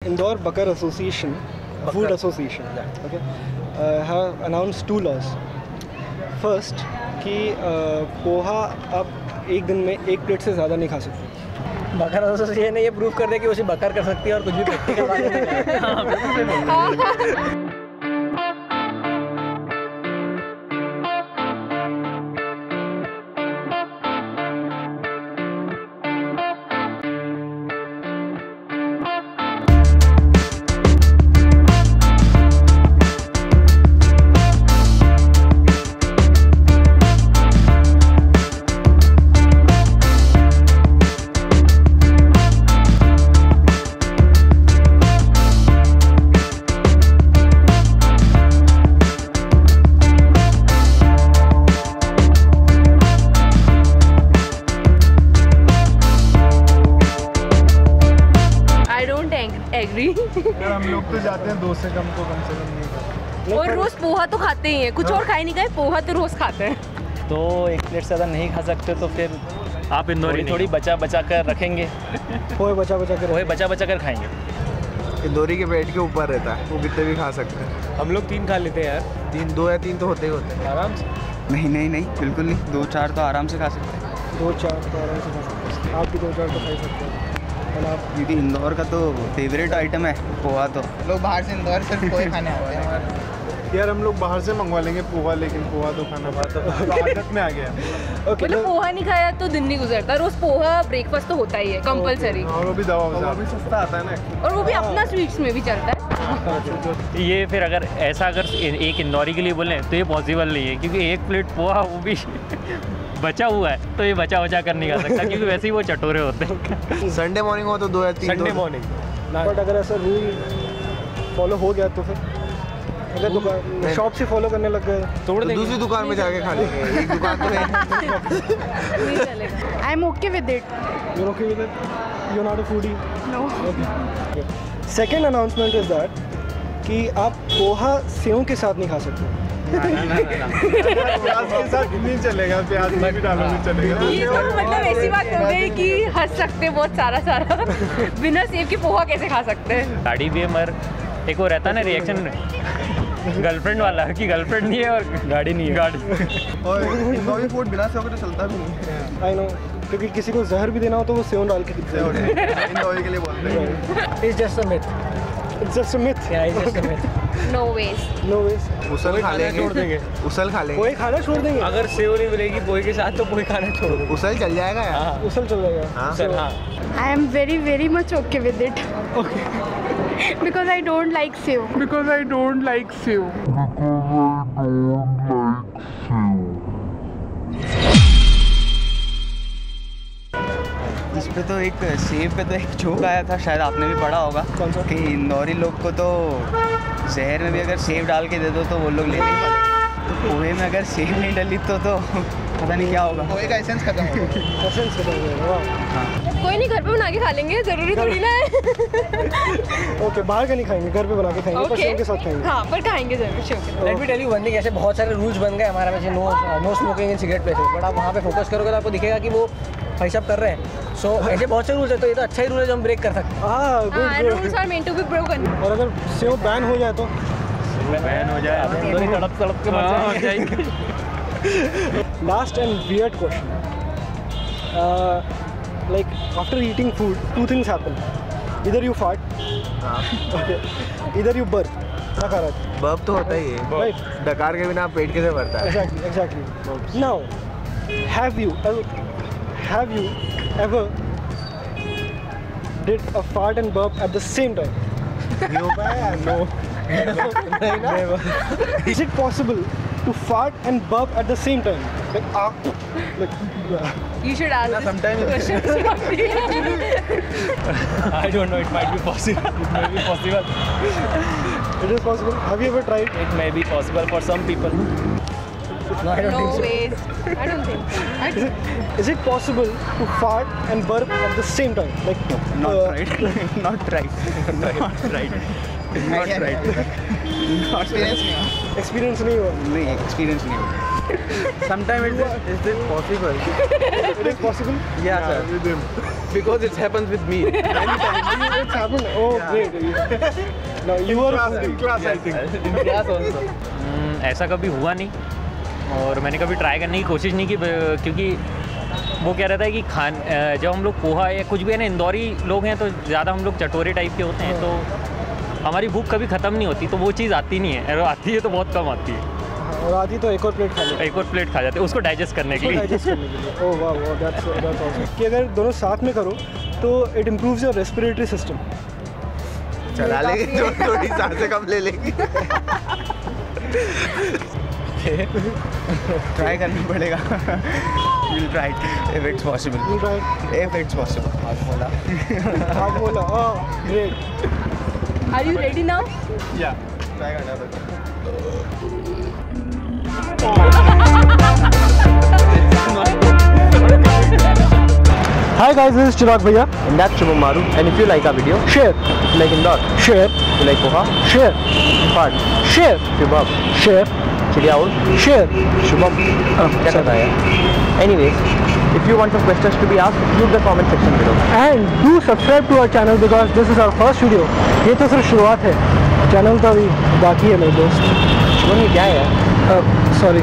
Indore Bakar Association, Food Association, okay, have announced 2 laws. First कि पोहा आप एक दिन में 1 प्लेट से ज़्यादा नहीं खा सकते. बकर एसोसिएशन ने ये प्रूव कर दिया कि उसे बकर कर सकती है और कुछ भी प्रैक्टिकल बात नहीं है. यार हम लोग तो जाते हैं 2 से कम तो कम से कम नहीं खाते. और रोज पोहा तो खाते ही हैं, कुछ और खाए नहीं खाए, पोहा तो रोज खाते हैं. तो 1 प्लेट से ज़्यादा नहीं खा सकते तो फिर आप इंदौरी थोड़ी बचा कर रखेंगे. पोहे बचा कर खाएंगे. इंदौरी के पेट के ऊपर रहता है, वो कितने भी खा सकते हैं. हम लोग 3 खा लेते हैं यार. 3, 2 या 3 तो होते ही होते हैं आराम से. नहीं बिल्कुल नहीं. 2-4 तो आराम से खा सकते हैं. 2-4 तो आराम से खा सकते हैं. आप भी 2-4 तो खा सकते हैं. क्योंकि इंदौर का तो फेवरेट आइटम है पोहा. तो लोग बाहर से इंदौर सिर्फ पोहे खाने आते हैं. यार हम लोग बाहर से मंगवा लेंगे पोहा, लेकिन पोहा तो खाना आदत में आ गया. मतलब पोहा नहीं खाया तो दिन नहीं गुजरता. रोज पोहा ब्रेकफास्ट तो होता ही है कंपलसरी. और वो भी दवा भी सस्ता आता है ना, और वो भी अपना स्वीट्स में भी चलता है. ये फिर अगर एक इंदौरी के लिए बोलें तो ये पॉसिबल नहीं है, क्योंकि 1 प्लेट पोहा वो भी बचा हुआ है तो ये बचा कर नहीं खा सकता, क्योंकि वैसे ही वो चटोरे होते हैं. संडे मॉर्निंग हो तो 2 या 3. Sunday morning. बट अगर ऐसा रूल फॉलो हो गया तो फिर अगर दुकान शॉप से फॉलो करने लग गए तोड़ तो दूसरी दुकान में जाके खा लेंगे. एक दुकान तो है. नहीं चलेगा. I am okay with it. You okay with it? You are not a foodie? No. Okay. Second announcement is that कि आप पोहा सेव के साथ नहीं खा सकते. प्याज के साथ नहीं चलेगा, प्याज में भी डालो नहीं चलेगा. ये तो मतलब ऐसी बात हो गई कि हंस सकते हैं बहुत सारा बिना सेव के पोहा कैसे खा सकते हैं. गाड़ी भी है, मगर एक वो रहता है ना रिएक्शन गर्लफ्रेंड वाला कि गर्लफ्रेंड नहीं है और गाड़ी नहीं है. और इंदौरी फूड बिना सेव के तो चलता भी नहीं. आई नो, क्योंकि किसी को जहर भी देना हो तो वो सेव डाल के इंदौरी के लिए बोलते हैं. It's just a myth. It's just a myth. Yeah, it's just a myth. No ways. No ways. Usal खा लेंगे, छोड़ देंगे. उसल खा लेंगे. पोहे खाना छोड़ देंगे. अगर सेव नहीं मिलेगी पोहे के साथ तो पोहे खाना छोड़ दो. उसल चल जाएगा यार. उसल चल जाएगा. सर हाँ. I am very much okay with it. Okay. Because I don't like sev. इस पे तो एक सेब पे तो एक जोक आया था, शायद आपने भी पढ़ा होगा. कौन सा? कि इंदौरी लोग को तो शहर में भी अगर सेब डाल के दे दो तो वो लोग ले लेंगे. तो पोहे में अगर सेब नहीं डली तो पता नहीं क्या होगा. पोहे का एसेंस खत्म हो गया. एसेंस खत्म हो गया. वाह. कोई नहीं, घर पे बना के खा लेंगे. जरूरी थोड़ी ना है. ओके, बाहर का नहीं खाएंगे, घर पे बना के खाएंगे. पर सेव के साथ खाएंगे. हाँ, पर खाएंगे जरूर. Sure. Let me tell you one thing. ऐसे बहुत सारे रूल्स बन गए हमारे वैसे no smoking in cigarette places. But आप वहाँ पे फोकस करोगे तो आपको दिखेगा कि वो भाई साहब कर रहे हैं. सो ऐसे बहुत से रूल्स है, तो ये तो अच्छा ही रूल है जो हम ब्रेक कर सकते हैं. हाँ, good. Rules are meant to be broken. और अगर सेव बैन हो जाए तो बैन हो जाए तड़प के मर जाएंगे. Last and weird question. Like after eating food, 2 things happen. Either you fart, okay. Either you burp. क्या खा रहा है? बर्प तो होता ही है. Right. डकार के बिना पेट कैसे भरता है? Exactly. Now, have you ever did a fart and burp at the same time? No. Never. Is it possible to fart and burp at the same time? Like, You should ask this sometimes- question. I don't know, it might be possible. It may be possible. it is possible. Have you ever tried? It may be possible for some people. No, I don't No think so. ways. I don't think so. Is it possible to fart and burp at the same time? Like, Not right. Not right. Not right. Not right. Experience नहीं हो. experience नहीं हुआ. नहीं, experience नहीं हुआ. Sometimes is this possible? It is possible. Yeah, sir. With him. Because it happens with me. It's happened. Oh, great. Now you are a foodie. Class, I think. ऐसा कभी हुआ नहीं और मैंने कभी ट्राई करने की कोशिश नहीं की क्योंकि वो क्या रहता है कि जब हम लोग पोहा या कुछ भी है ना, इंदौरी लोग हैं तो ज़्यादा हम लोग चटोरे टाइप के होते हैं, तो हमारी भूख कभी ख़त्म नहीं होती, तो वो चीज़ आती नहीं है, और आती है तो बहुत कम आती है। और आती तो एक और प्लेट खा लेते, एक और प्लेट खा जाते हैं उसको डाइजेस्ट करने के लिए। ओह वाह, दैट्स ऑसम। कि अगर दोनों साथ में करो तो it improves your respiratory system. चला लेंगे तो थोड़ी सांसें कम ले लेंगी। ट्राई करना पड़ेगा। We'll try it if it's possible. We'll try it. If it's possible. आप बोला, oh great. Are you ready now? Yeah. Try करना पड़ेगा। Hi guys, this is Chirag Bhaiya. And that's Shubham Maru. And if you like our video, Share, if you like Indore, share, if you like Poha, share, Fart, share, Shubham, share, Chidiya Owl, share. Shubham. क्या कर रहा है? Anyways, if you want some questions to be asked, use the comment section below. And do subscribe to our channel because this is our first video. ये तो सिर्फ शुरुआत है, channel तो अभी बाकी है मेरे दोस्त। शुभम ये क्या है? सॉरी,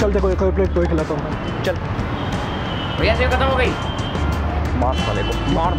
चल देखो एक और प्लेट पोहे खिलाता हूँ। चल। भैया सेव खत्म हो गई। मार साले को। मार।